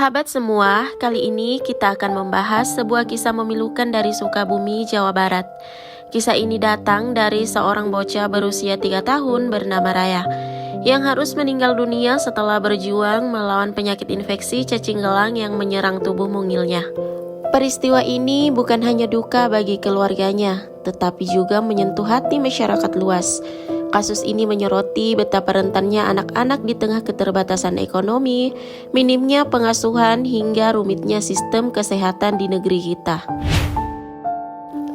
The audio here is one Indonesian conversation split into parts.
Sahabat semua, kali ini kita akan membahas sebuah kisah memilukan dari Sukabumi, Jawa Barat. Kisah ini datang dari seorang bocah berusia 3 tahun bernama Raya, yang harus meninggal dunia setelah berjuang melawan penyakit infeksi cacing gelang yang menyerang tubuh mungilnya. Peristiwa ini bukan hanya duka bagi keluarganya, tetapi juga menyentuh hati masyarakat luas. Kasus ini menyoroti betapa rentannya anak-anak di tengah keterbatasan ekonomi, minimnya pengasuhan, hingga rumitnya sistem kesehatan di negeri kita.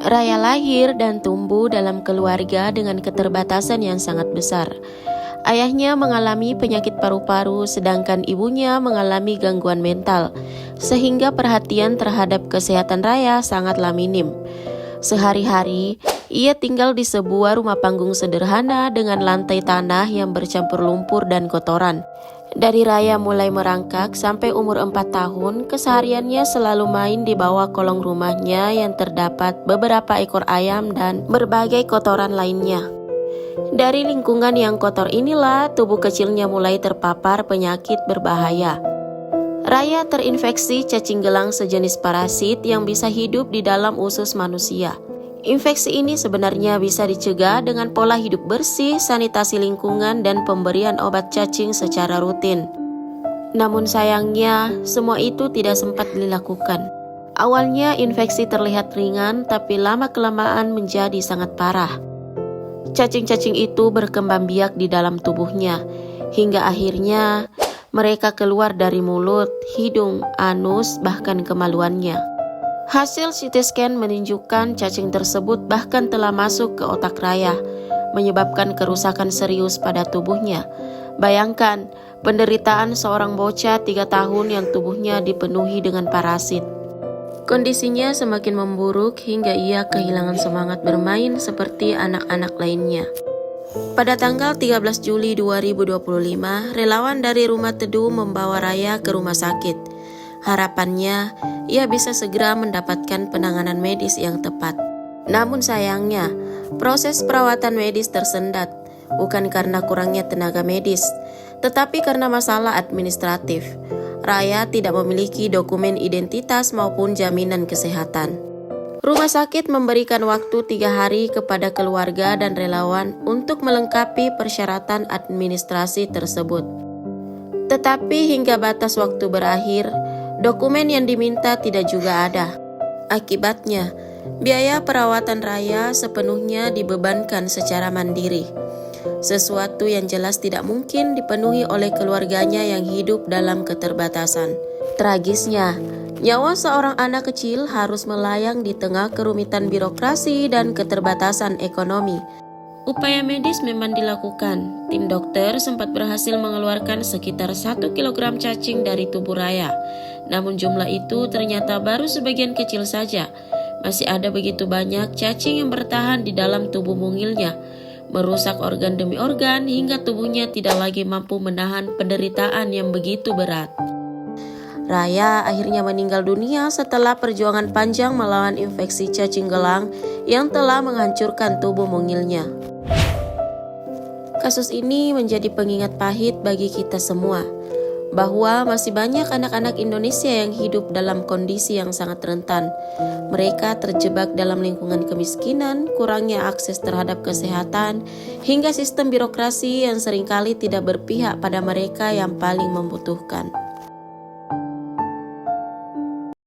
Raya lahir dan tumbuh dalam keluarga dengan keterbatasan yang sangat besar. Ayahnya mengalami penyakit paru-paru, sedangkan ibunya mengalami gangguan mental, sehingga perhatian terhadap kesehatan Raya sangatlah minim. Sehari-hari, ia tinggal di sebuah rumah panggung sederhana dengan lantai tanah yang bercampur lumpur dan kotoran. Dari Raya mulai merangkak sampai umur 4 tahun, kesehariannya selalu main di bawah kolong rumahnya yang terdapat beberapa ekor ayam dan berbagai kotoran lainnya. Dari lingkungan yang kotor inilah tubuh kecilnya mulai terpapar penyakit berbahaya. Raya terinfeksi cacing gelang sejenis parasit yang bisa hidup di dalam usus manusia. Infeksi ini sebenarnya bisa dicegah dengan pola hidup bersih, sanitasi lingkungan, dan pemberian obat cacing secara rutin. Namun sayangnya, semua itu tidak sempat dilakukan. Awalnya infeksi terlihat ringan, tapi lama-kelamaan menjadi sangat parah. Cacing-cacing itu berkembang biak di dalam tubuhnya, hingga akhirnya mereka keluar dari mulut, hidung, anus, bahkan kemaluannya. Hasil CT scan menunjukkan cacing tersebut bahkan telah masuk ke otak Raya, menyebabkan kerusakan serius pada tubuhnya. Bayangkan, penderitaan seorang bocah 3 tahun yang tubuhnya dipenuhi dengan parasit. Kondisinya semakin memburuk hingga ia kehilangan semangat bermain seperti anak-anak lainnya. Pada tanggal 13 Juli 2025, relawan dari Rumah Teduh membawa Raya ke rumah sakit. Harapannya, ia bisa segera mendapatkan penanganan medis yang tepat. Namun sayangnya, proses perawatan medis tersendat, bukan karena kurangnya tenaga medis, tetapi karena masalah administratif. Raya tidak memiliki dokumen identitas maupun jaminan kesehatan. Rumah sakit memberikan waktu 3 hari kepada keluarga dan relawan untuk melengkapi persyaratan administrasi tersebut. Tetapi hingga batas waktu berakhir, dokumen yang diminta tidak juga ada. Akibatnya, biaya perawatan Raya sepenuhnya dibebankan secara mandiri. Sesuatu yang jelas tidak mungkin dipenuhi oleh keluarganya yang hidup dalam keterbatasan. Tragisnya, nyawa seorang anak kecil harus melayang di tengah kerumitan birokrasi dan keterbatasan ekonomi. Upaya medis memang dilakukan. Tim dokter sempat berhasil mengeluarkan sekitar 1 kilogram cacing dari tubuh Raya. Namun jumlah itu ternyata baru sebagian kecil saja. Masih ada begitu banyak cacing yang bertahan di dalam tubuh mungilnya, merusak organ demi organ hingga tubuhnya tidak lagi mampu menahan penderitaan yang begitu berat. Raya akhirnya meninggal dunia setelah perjuangan panjang melawan infeksi cacing gelang yang telah menghancurkan tubuh mungilnya. Kasus ini menjadi pengingat pahit bagi kita semua, bahwa masih banyak anak-anak Indonesia yang hidup dalam kondisi yang sangat rentan. Mereka terjebak dalam lingkungan kemiskinan, kurangnya akses terhadap kesehatan, hingga sistem birokrasi yang seringkali tidak berpihak pada mereka yang paling membutuhkan.